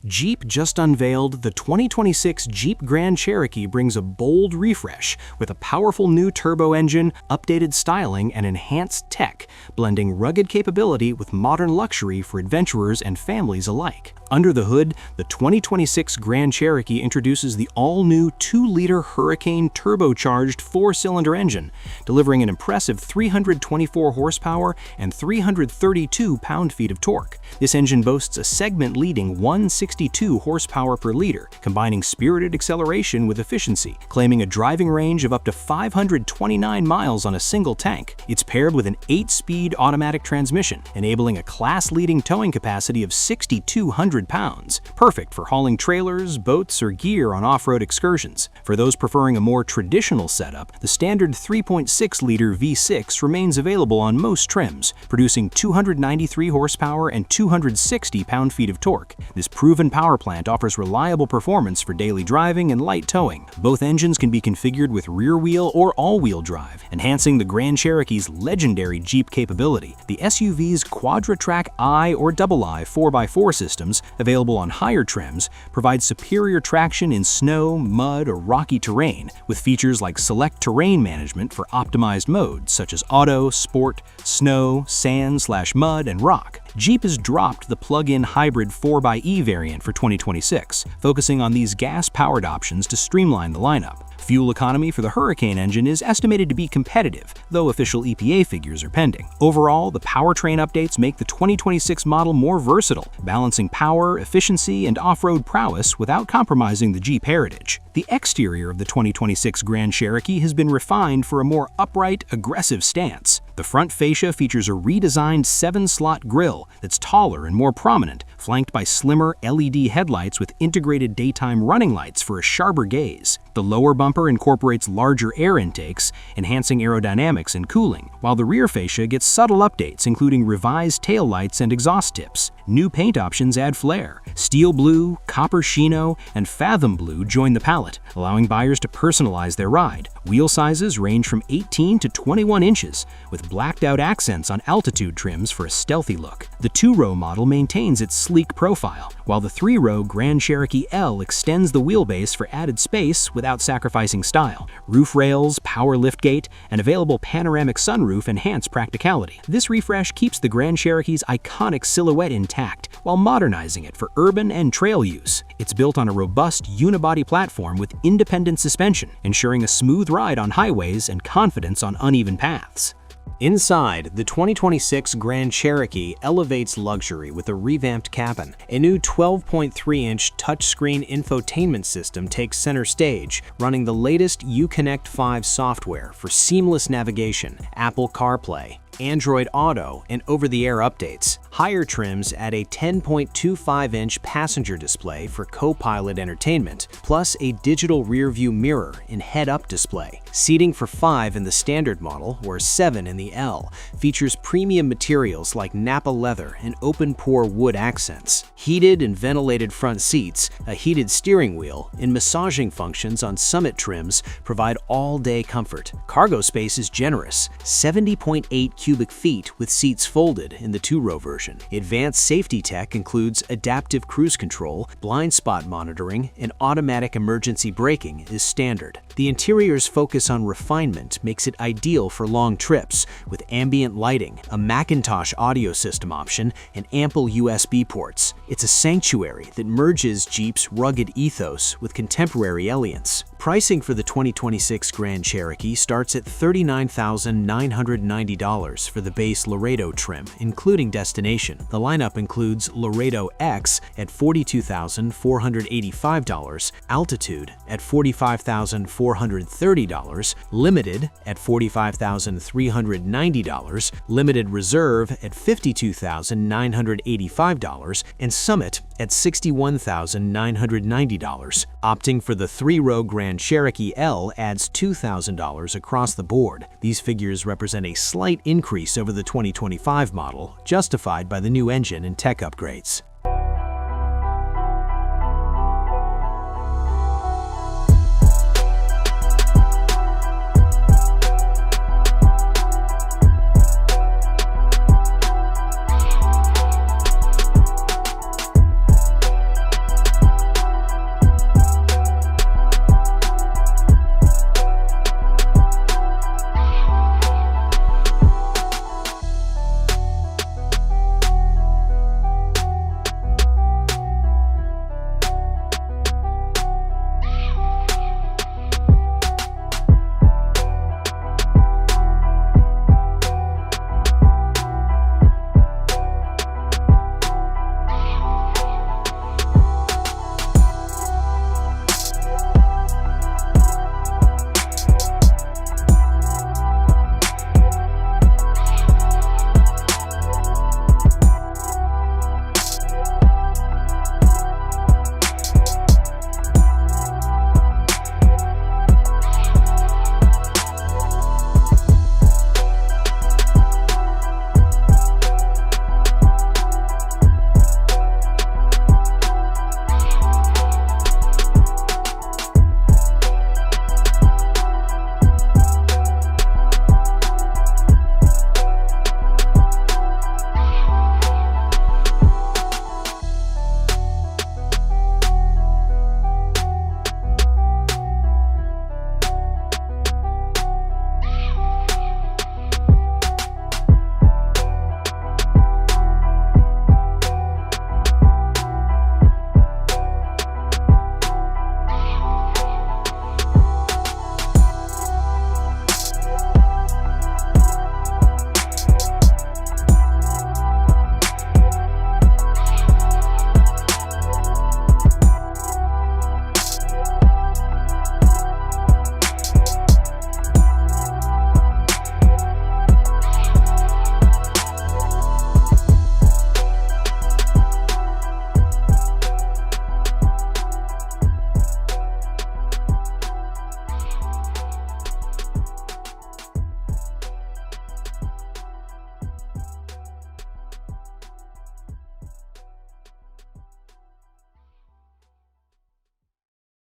Jeep just unveiled the 2026 Jeep Grand Cherokee brings a bold refresh with a powerful new turbo engine, updated styling, and enhanced tech, blending rugged capability with modern luxury for adventurers and families alike. Under the hood, the 2026 Grand Cherokee introduces the all-new 2-liter Hurricane turbocharged 4-cylinder engine, delivering an impressive 324 horsepower and 332 pound-feet of torque. This engine boasts a segment-leading 162 horsepower per liter, combining spirited acceleration with efficiency, claiming a driving range of up to 529 miles on a single tank. It's paired with an 8-speed automatic transmission, enabling a class-leading towing capacity of 6,200 pounds, perfect for hauling trailers, boats, or gear on off-road excursions. For those preferring a more traditional setup, the standard 3.6-liter V6 remains available on most trims, producing 293 horsepower and 260 pound-feet of torque. This proven power plant offers reliable performance for daily driving and light towing. Both engines can be configured with rear-wheel or all-wheel drive, enhancing the Grand Cherokee's legendary Jeep capability. The SUV's Quadra-Track I or II 4x4 systems, available on higher trims, provide superior traction in snow, mud, or rocky terrain, with features like select terrain management for optimized modes such as auto, sport, snow, sand/mud, and rock. Jeep has dropped the plug-in hybrid 4xe variant for 2026, focusing on these gas-powered options to streamline the lineup. Fuel economy for the Hurricane engine is estimated to be competitive, though official EPA figures are pending. Overall, the powertrain updates make the 2026 model more versatile, balancing power, efficiency, and off-road prowess without compromising the Jeep heritage. The exterior of the 2026 Grand Cherokee has been refined for a more upright, aggressive stance. The front fascia features a redesigned 7-slot grille that's taller and more prominent, flanked by slimmer LED headlights with integrated daytime running lights for a sharper gaze. The lower bumper incorporates larger air intakes, enhancing aerodynamics and cooling, while the rear fascia gets subtle updates including revised taillights and exhaust tips. New paint options add flair. Steel blue, copper chino, and fathom blue join the palette, allowing buyers to personalize their ride. Wheel sizes range from 18 to 21 inches, with blacked-out accents on altitude trims for a stealthy look. The 2-row model maintains its sleek profile, while the 3-row Grand Cherokee L extends the wheelbase for added space without sacrificing style. Roof rails, power liftgate, and available panoramic sunroof enhance practicality. This refresh keeps the Grand Cherokee's iconic silhouette intact while modernizing it for urban and trail use. It's built on a robust unibody platform with independent suspension, ensuring a smooth ride on highways and confidence on uneven paths. Inside, the 2026 Grand Cherokee elevates luxury with a revamped cabin. A new 12.3-inch touchscreen infotainment system takes center stage, running the latest Uconnect 5 software for seamless navigation, Apple CarPlay, Android Auto, and over-the-air updates. Higher trims add a 10.25-inch passenger display for co-pilot entertainment, plus a digital rear-view mirror and head-up display. Seating for 5 in the standard model, or 7 in the L, features premium materials like Napa leather and open-pore wood accents. Heated and ventilated front seats, a heated steering wheel, and massaging functions on Summit trims provide all-day comfort. Cargo space is generous, 70.8 cubic feet with seats folded in the 2-row version. Advanced safety tech includes adaptive cruise control, blind spot monitoring, and automatic emergency braking is standard. The interior's focus on refinement makes it ideal for long trips, with ambient lighting, a Macintosh audio system option, and ample USB ports. It's a sanctuary that merges Jeep's rugged ethos with contemporary elegance. Pricing for the 2026 Grand Cherokee starts at $39,990 for the base Laredo trim, including destination. The lineup includes Laredo X at $42,485, Altitude at $45,430, Limited at $45,390, Limited Reserve at $52,985, and Summit at $61,990. Opting for the 3-row Grand Cherokee L adds $2,000 across the board. These figures represent a slight increase over the 2025 model, justified by the new engine and tech upgrades.